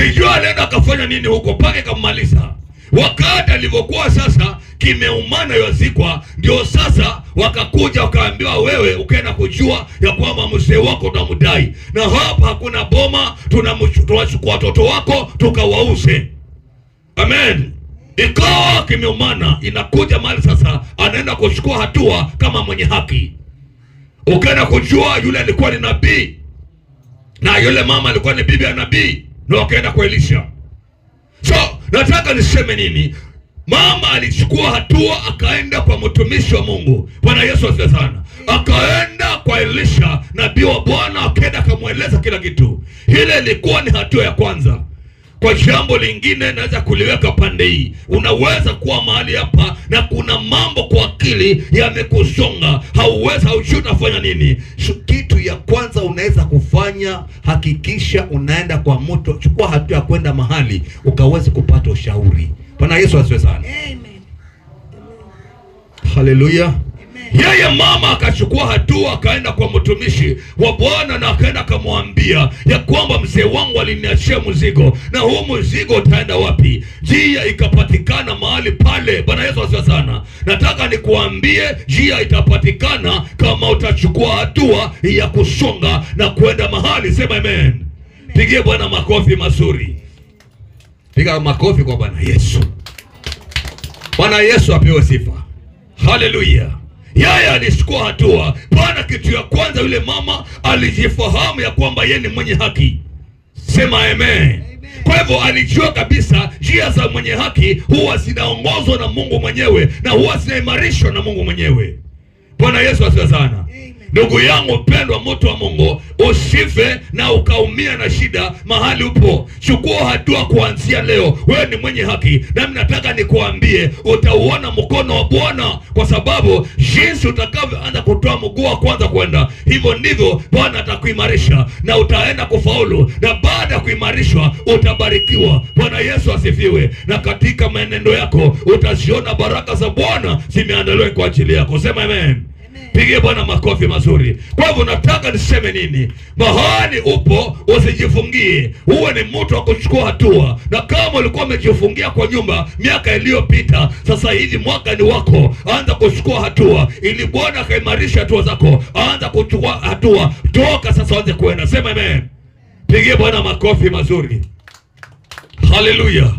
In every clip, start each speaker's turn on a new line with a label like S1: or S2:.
S1: Sijui alienda akafanya nini huko pake kamaliza. Wakati alivyokuwa sasa kimeumana yazikwa, ndio sasa wakakuja wakaambiwa wewe ukaenda kujua ya kwamba mzee wako utamdai, na hapa hakuna boma, tunachukua watoto wako tukawauze. Amen. Ikawa kimeumana, inakuja mali sasa anaenda kuchukua hatua kama mwenye haki. Ukaenda kujua yule alikuwa ni nabii na yule mama alikuwa ni bibi ya nabii, na wakaenda kwa Elisha. So nataka niseme nini? Mama alichukua hatua, akaenda kwa mtumishi wa Mungu. Bwana Yesu asifiwe sana. Akaenda kwa Elisha nabii wa Bwana, akaenda akamweleza kila kitu. Ile ilikuwa ni hatua ya kwanza. Kwa jambo lingine naweza kuliweka pande hii. Unaweza kuwa mahali hapa na kuna mambo kwa akili yamekusonga, hauwezi, haujui utafanya nini. Kitu ya kwanza unaweza kufanya, hakikisha unaenda kwa mtu, chukua hatua ya kwenda mahali ukaweze kupata ushauri. Bwana Yesu asifiwe sana. Amen. Haleluya. Yeye mama akachukua hatua, akaenda kwa mtumishi wa Bwana na akaenda akamwambia ya kwamba mzee wangu aliniachia mzigo, na huu mzigo utaenda wapi? Njia ikapatikana mahali pale. Bwana Yesu asifiwe sana. Nataka nikuambie njia itapatikana kama utachukua hatua ya kusonga na kwenda mahali. Sema amen. Pigie Bwana makofi mazuri. Piga makofi kwa Bwana Yesu. Bwana Yesu apewe sifa. Haleluya. Yeye alichukua hatua. Bwana, kitu ya kwanza yule mama alijifahamu ya kwamba yeye ni mwenye haki. Sema amen. Kwa hivyo alijua kabisa njia za mwenye haki huwa zinaongozwa na Mungu mwenyewe na huwa zinaimarishwa na Mungu mwenyewe. Bwana Yesu asifiwe sana. Ndugu yangu mpendwa, mtu wa Mungu, usife na ukaumia na shida mahali upo. Chukua hatua kuanzia leo. Wewe ni mwenye haki, na mimi nataka nikuambie utauona mkono wa Bwana, kwa sababu jinsi utakavyoanza kutoa mguu wa kwanza kwenda, hivyo ndivyo Bwana atakuimarisha na utaenda kufaulu, na baada ya kuimarishwa utabarikiwa. Bwana Yesu asifiwe. Na katika maenendo yako utaziona baraka za Bwana zimeandaliwa kwa ajili yako. Sema amen. Pigie Bwana makofi mazuri. Kwa hivyo nataka niseme nini? Mahali upo usijifungie, uwe ni mtu wa kuchukua hatua. Na kama ulikuwa umejifungia kwa nyumba miaka iliyopita, sasa hivi mwaka ni wako. Anza kuchukua hatua ili Bwana akaimarisha hatua zako. Anza kuchukua hatua, toka sasa anze kuenda. Sema amen. Pigie Bwana makofi mazuri. Haleluya.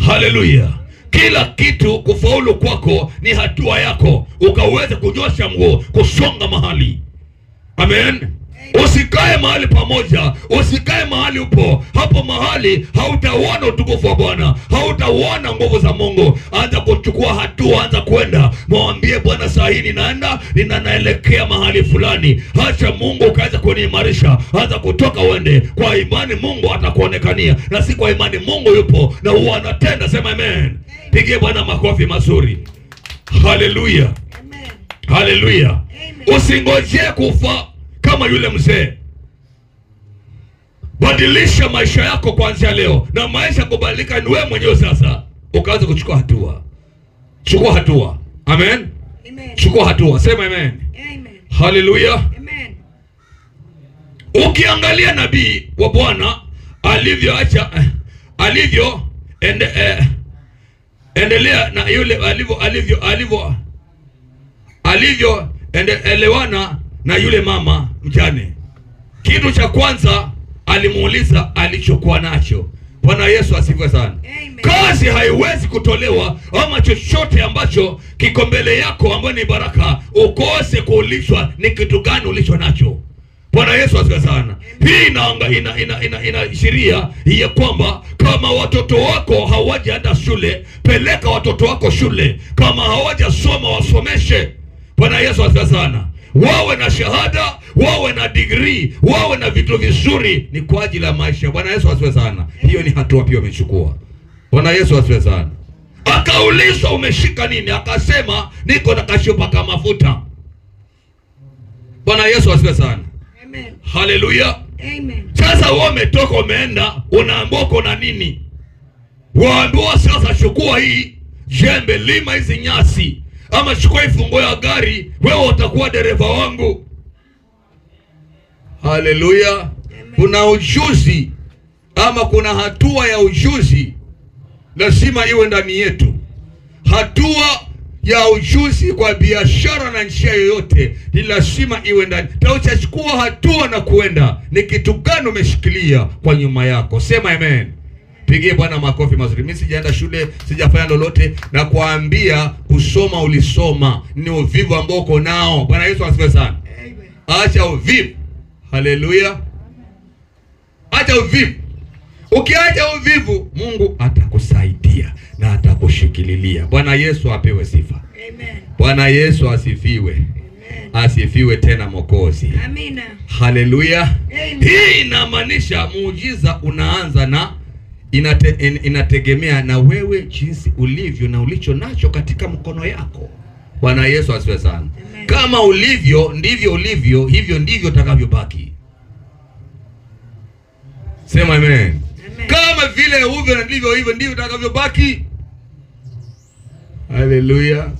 S1: Haleluya. Kila kitu kufaulu kwako ni hatua yako, ukaweze kunyosha mguu kusonga mahali. Amen. Usikae mahali pamoja, usikae mahali upo. Hapo mahali hautauona utukufu wa Bwana, hautauona nguvu za Mungu. Anza kuchukua hatua, anza kwenda. Mwambie Bwana, saa hii ninaelekea mahali fulani. Acha Mungu kaanza kuniimarisha. Anza kutoka uende. Kwa imani Mungu atakuonekania, na si kwa imani Mungu yupo na huwa anatenda. Sema amen. Pigie Bwana makofi mazuri. Haleluya. Amen. Haleluya. Usingojee kufa kama yule mzee. Badilisha maisha yako kuanzia leo, na maisha kubadilika ni wewe mwenyewe. Sasa ukaanza kuchukua hatua. Chukua hatua. Amen. Amen. Chukua hatua. Sema amen. Amen. Haleluya. Amen. Ukiangalia nabii wa Bwana alivyoacha endelea na yule elewana na yule mama mjane. Kitu cha kwanza alimuuliza alichokuwa nacho. Bwana Yesu asifiwe sana. Amen. Kazi haiwezi kutolewa ama chochote ambacho kiko mbele yako ambayo ni baraka ukose kuulizwa ni kitu gani ulicho nacho. Bwana Yesu asifiwe sana. Hii inaashiria ya kwamba kama watoto wako hawajaenda shule, peleka watoto wako shule. Kama hawajasoma, wasomeshe. Bwana Yesu asifiwe sana. Wawe na shahada, wawe na degree, wawe na vitu vizuri, ni kwa ajili ya maisha. Bwana Yesu asifiwe sana. Hiyo ni hatua pia umechukua. Bwana Yesu asifiwe sana. Akaulizwa umeshika nini? Akasema niko na kashupa kama mafuta. Bwana Yesu asifiwe sana. Amen. Haleluya. Amen. Sasa wewe umetoka umeenda, unaambiwa na nini? Waambiwa sasa chukua hii jembe, lima hizi nyasi, ama chukua funguo ya gari, wewe utakuwa dereva wangu. Haleluya. Kuna ujuzi ama kuna hatua ya ujuzi lazima iwe ndani yetu. Hatua ya ujuzi kwa biashara na njia yoyote ni lazima iwe ndani. Utachukua hatua na kuenda, ni kitu gani umeshikilia kwa nyuma yako? Sema amen. Pigie Bwana makofi mazuri. Mimi sijaenda shule, sijafanya lolote, na kuambia kusoma ulisoma, ni uvivu ambao uko nao. Bwana Yesu asifiwe sana. Acha uvivu. Haleluya. Acha uvivu. Ukiacha uvivu, Mungu atakusaidia na atakushikililia. Bwana Yesu apewe sifa. Amen. Bwana Yesu asifiwe. Amen. Asifiwe tena Mwokozi. Amina. Haleluya. Hii inamaanisha muujiza unaanza na inategemea na wewe jinsi ulivyo na ulicho nacho katika mkono yako. Bwana Yesu asifiwe sana. Amen. Kama ulivyo ndivyo ulivyo, hivyo ndivyo utakavyobaki. Sema amen. Amen. Kama vile ulivyo na ndivyo hivyo ndivyo utakavyobaki. Haleluya. Amen.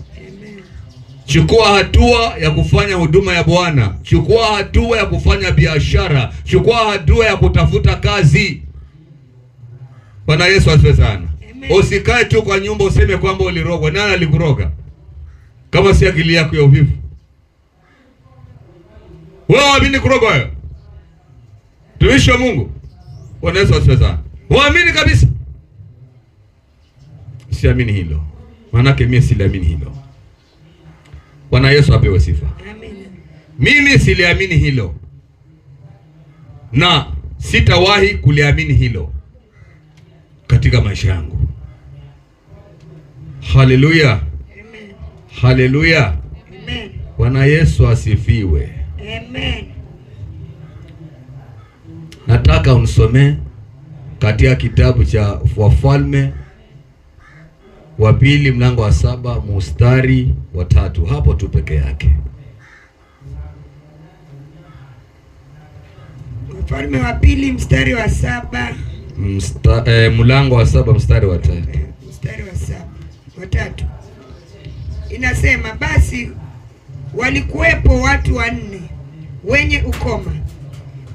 S1: Chukua hatua ya kufanya huduma ya Bwana. Chukua hatua ya kufanya biashara. Chukua hatua ya kutafuta kazi. Bwana Yesu asifiwe sana. Usikae tu kwa nyumba useme kwamba ulirogwa. Nani alikuroga? Kama si akili yako ya uvivu. Wewe waamini kurogwa wewe? Tumishi wa Mungu. Bwana Yesu asifiwe sana. Waamini kabisa? Siamini hilo. Maanake mimi siliamini hilo. Bwana Yesu apewe sifa. Amen. Mimi siliamini hilo. Na sitawahi kuliamini hilo katika maisha yangu. Haleluya. Amen. Haleluya. Amen. Bwana Yesu asifiwe. Amen. Nataka unisomee katika kitabu cha Wafalme wa pili mlango wa 7 mstari wa 3. Hapo tu peke yake.
S2: Wafalme wa pili mstari wa 7.
S1: Mlango wa 7 mstari wa 3.
S2: Mstari wa 7 wa 3. Inasema, basi walikuwepo watu 4 wenye ukoma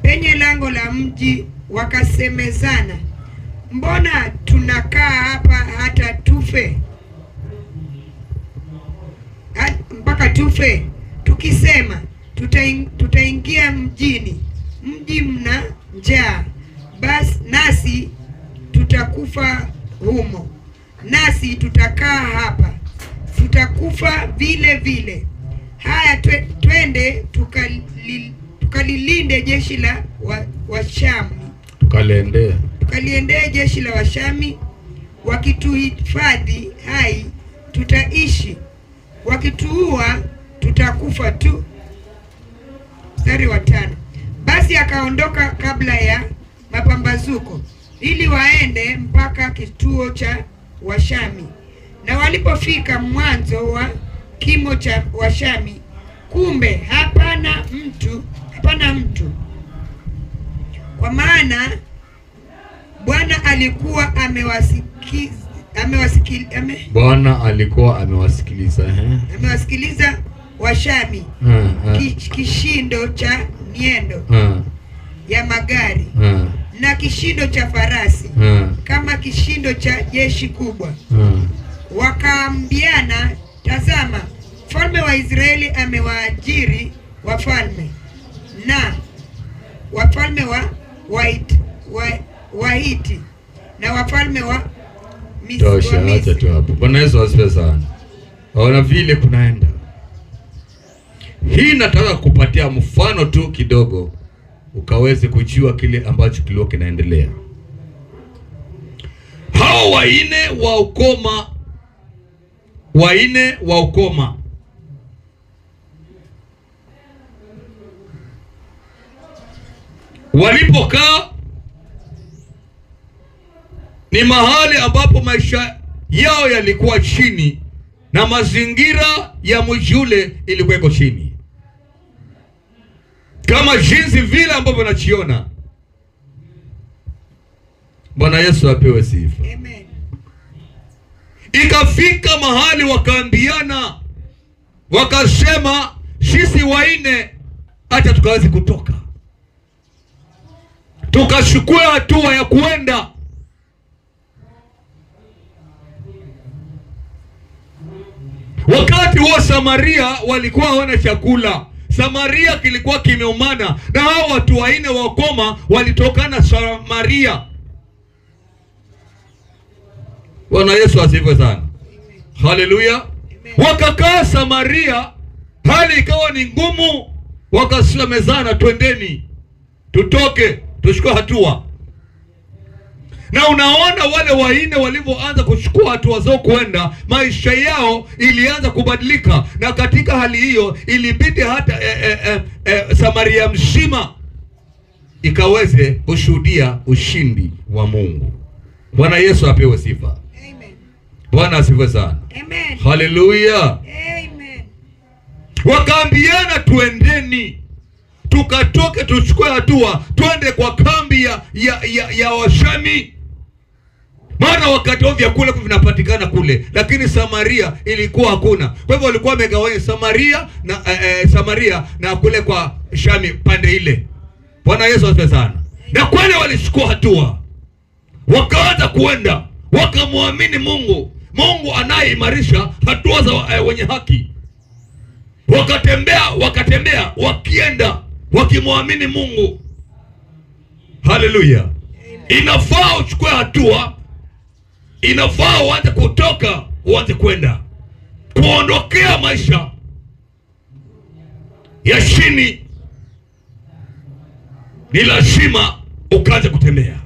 S2: penye lango la mji, wakasemezana, mbona tunakaa hapa hata tufe? Mpaka tufe tukisema tutaingia mjini, mji mna njaa, basi nasi tutakufa humo, nasi tutakaa hapa tutakufa vile vile. Haya, twende tukalilinde jeshi la Washami. Tukaliendee jeshi la Washami. Wakituhifadhi hai tutaishi, wakituua tutakufa tu. Mstari wa 5. Basi akaondoka kabla ya mapambazuko ili waende mpaka kituo cha Washami. Na walipofika mwanzo wa kimo cha Washami, kumbe hapana mtu, kwa maana Bwana alikuwa amewasikiliza Washami kishindo cha miendo ya magari na kishindo cha farasi kama kishindo cha jeshi kubwa. Wakaambiana, tazama, mfalme wa Israeli amewaajiri wafalme na wafalme wa Wahiti na wafalme wa
S1: Misri. Acha tu hapo. Bwana Yesu asifiwe sana. Waona vile kunaenda. Hii nataka kupatia mfano tu kidogo ukaweze kujua kile ambacho kilio kinaendelea. Hao waine wa ukoma walipokaa ni mahali ambapo maisha yao yalikuwa chini na mazingira ya mji ule ilikuwa iko chini, kama jinsi vile ambavyo nachiona. Bwana Yesu apewe sifa. Amen. Ikafika mahali wakaambiana, wakasema, sisi waine acha tukawezi kutoka. tukachukua hatua ya kuenda. Wakati wa Samaria walikuwa hawana chakula. Samaria kilikuwa kimeumana, na hao watu waine wakoma walitokana Samaria. Bwana Yesu asifiwe sana. Haleluya. Wakakaa Samaria, hali ikawa ni ngumu, wakasemezana, twendeni, tutoke, tuchukue hatua. Na unaona wale waine walivyoanza kuchukua hatua zao kwenda, maisha yao ilianza kubadilika, na katika hali hiyo ilibidi hata Samaria mzima ikaweze kushuhudia ushindi wa Mungu. Bwana Yesu apewe sifa.
S2: Amen.
S1: Bwana asifiwe sana.
S2: Amen.
S1: Haleluya.
S2: Amen.
S1: Wakaambiana, twendeni, tukatoke, tuchukue hatua, twende kwa kambi ya Washami. Maana wakati wa vyakula vinapatikana kule, lakini Samaria ilikuwa hakuna. Kwa hivyo walikuwa wamegawanya Samaria na kule kwa Shami pande ile. Bwana Yesu asifiwe sana. Na kweli walichukua hatua, wakaanza kuenda, wakamwamini Mungu. Mungu anayeimarisha hatua za wenye haki. Wakatembea wakienda wakimwamini Mungu. Haleluya. Inafaa uchukue hatua, inafaa uanze kutoka, uanze kwenda, kuondokea maisha ya chini. Ni lazima ukaanze kutembea.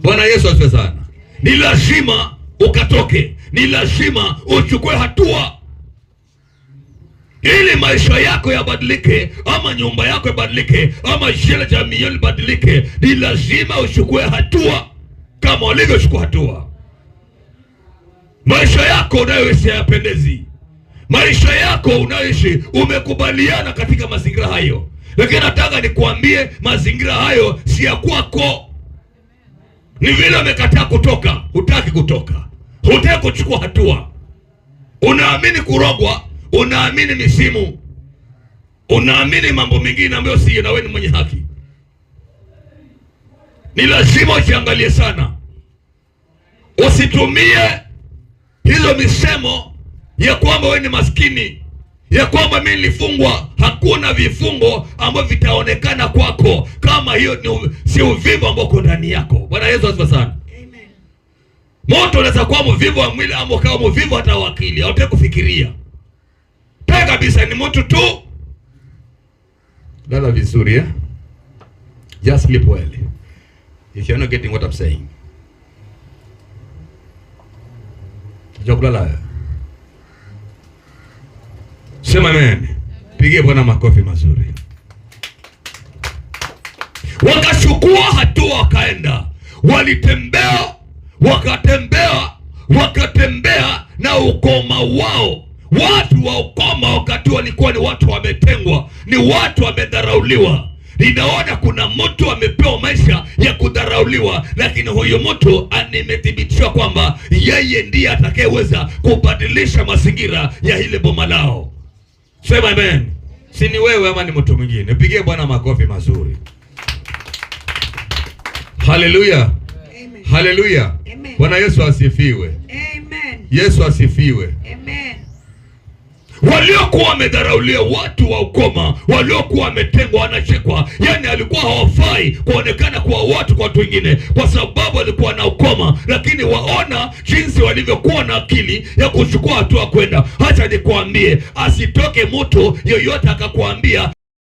S1: Bwana Yesu asifiwe sana. Ni lazima ukatoke, ni lazima uchukue hatua ili maisha yako yabadilike, ama nyumba yako yabadilike, ama jela jamii yako ibadilike. Ni lazima uchukue hatua kama walivyochukua hatua. Maisha yako unayoishi hayapendezi. Maisha yako unayoishi umekubaliana katika mazingira hayo, lakini nataka nikuambie mazingira hayo si ya kwako. Ni vile umekataa kutoka, hutaki kutoka, hutaki kuchukua hatua. Unaamini kurogwa, unaamini misimu, unaamini mambo mengine ambayo si, na wewe ni mwenye haki. Ni lazima ujiangalie sana. Usitumie hizo misemo ya kwamba wewe ni maskini, ya kwamba mimi nilifungwa. Hakuna vifungo ambavyo vitaonekana kwako kama hiyo si uvivu ambao uko ndani yako. Bwana Yesu asifiwe sana.
S2: Amen.
S1: Mtu anaweza kuwa mvivu wa mwili ama kama mvivu hata wa akili, hautaki kufikiria. Peka kabisa ni mtu tu. Lala vizuri, eh? Just sleep well. If you're not getting what I'm saying. Jokulala. Sema amen. Pigie Bwana makofi mazuri. Wakachukua hatua, wakaenda. Walitembea, wakatembea na ukoma wao. Watu wa ukoma wakati walikuwa ni watu wametengwa, ni watu wamedharauliwa. Ninaona kuna mtu amepewa maisha ya kudharauliwa, lakini huyo mtu imethibitishwa kwamba yeye ndiye atakayeweza kubadilisha mazingira ya ile boma lao. Sema amen. Si ni wewe ama ni mtu mwingine? Pigie Bwana makofi mazuri. Haleluya.
S2: Amen.
S1: Haleluya.
S2: Amen.
S1: Bwana Yesu asifiwe.
S2: Amen.
S1: Yesu asifiwe.
S2: Amen.
S1: Waliokuwa wamedharauliwa, watu wa ukoma, waliokuwa wametengwa, wanachekwa. Yani alikuwa hawafai kuonekana kwa watu, kwa watu wengine, kwa sababu walikuwa na ukoma. Lakini waona jinsi walivyokuwa na akili ya kuchukua hatua kwenda. Acha nikwambie, asitoke mtu yoyote akakwambia